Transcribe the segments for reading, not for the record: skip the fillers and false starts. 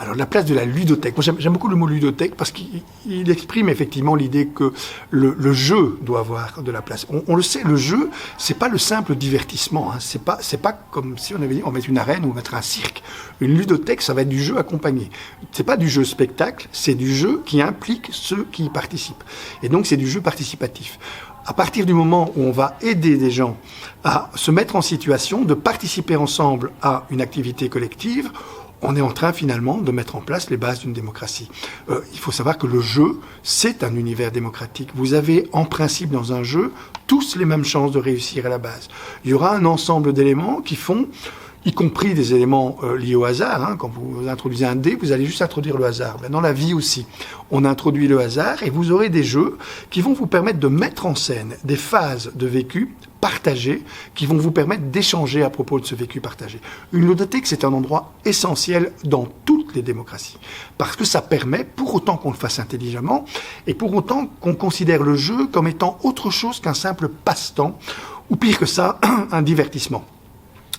Alors, la place de la ludothèque. Moi, j'aime beaucoup le mot ludothèque parce qu'il exprime effectivement l'idée que le jeu doit avoir de la place. On le sait, le jeu, c'est pas le simple divertissement. Hein. C'est pas comme si on avait dit on met une arène ou on mettre un cirque. Une ludothèque, ça va être du jeu accompagné. C'est pas du jeu spectacle, c'est du jeu qui implique ceux qui y participent. Et donc, c'est du jeu participatif. À partir du moment où on va aider des gens à se mettre en situation de participer ensemble à une activité collective, on est en train finalement de mettre en place les bases d'une démocratie. Il faut savoir que le jeu, c'est un univers démocratique. Vous avez en principe dans un jeu tous les mêmes chances de réussir à la base. Il y aura un ensemble d'éléments qui font, y compris des éléments liés au hasard. Hein. Quand vous introduisez un dé, vous allez juste introduire le hasard. Ben, dans la vie aussi, on introduit le hasard et vous aurez des jeux qui vont vous permettre de mettre en scène des phases de vécu partagées qui vont vous permettre d'échanger à propos de ce vécu partagé. Une ludothèque, c'est un endroit essentiel dans toutes les démocraties parce que ça permet, pour autant qu'on le fasse intelligemment et pour autant qu'on considère le jeu comme étant autre chose qu'un simple passe-temps ou pire que ça, un divertissement.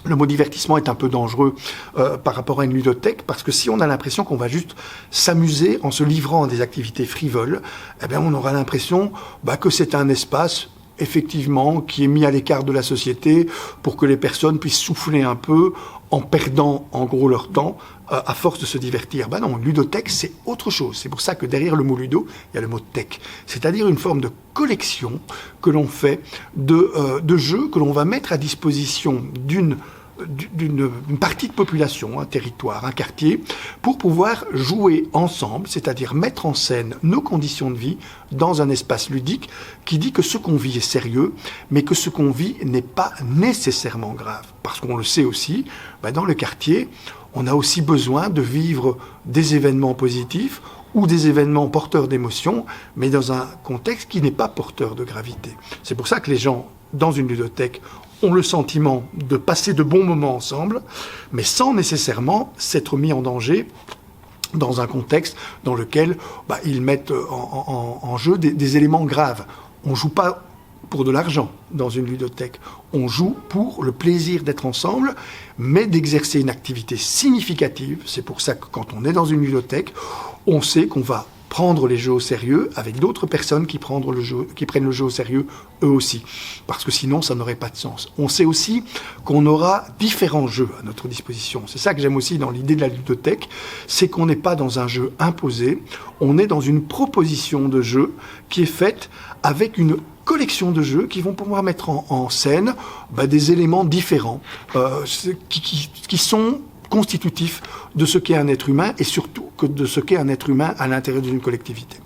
Le mot divertissement est un peu dangereux par rapport à une ludothèque parce que si on a l'impression qu'on va juste s'amuser en se livrant à des activités frivoles, eh bien on aura l'impression que c'est un espace effectivement qui est mis à l'écart de la société pour que les personnes puissent souffler un peu en perdant en gros leur temps à force de se divertir. Ben non, ludothèque, c'est autre chose. C'est pour ça que derrière le mot ludo, il y a le mot tech. C'est-à-dire une forme de collection que l'on fait de jeux que l'on va mettre à disposition d'une partie de population, un territoire, un quartier, pour pouvoir jouer ensemble, c'est-à-dire mettre en scène nos conditions de vie dans un espace ludique qui dit que ce qu'on vit est sérieux, mais que ce qu'on vit n'est pas nécessairement grave. Parce qu'on le sait aussi, dans le quartier, on a aussi besoin de vivre des événements positifs ou des événements porteurs d'émotions, mais dans un contexte qui n'est pas porteur de gravité. C'est pour ça que les gens, dans une ludothèque, ont le sentiment de passer de bons moments ensemble, mais sans nécessairement s'être mis en danger dans un contexte dans lequel ils mettent en jeu des éléments graves. On ne joue pas pour de l'argent dans une ludothèque. On joue pour le plaisir d'être ensemble, mais d'exercer une activité significative. C'est pour ça que quand on est dans une ludothèque, on sait qu'on va prendre les jeux au sérieux avec d'autres personnes qui prennent le jeu au sérieux eux aussi. Parce que sinon, ça n'aurait pas de sens. On sait aussi qu'on aura différents jeux à notre disposition. C'est ça que j'aime aussi dans l'idée de la ludothèque, c'est qu'on n'est pas dans un jeu imposé, on est dans une proposition de jeu qui est faite avec une collection de jeux qui vont pouvoir mettre en scène des éléments différents qui sont constitutif de ce qu'est un être humain et surtout de ce qu'est un être humain à l'intérieur d'une collectivité.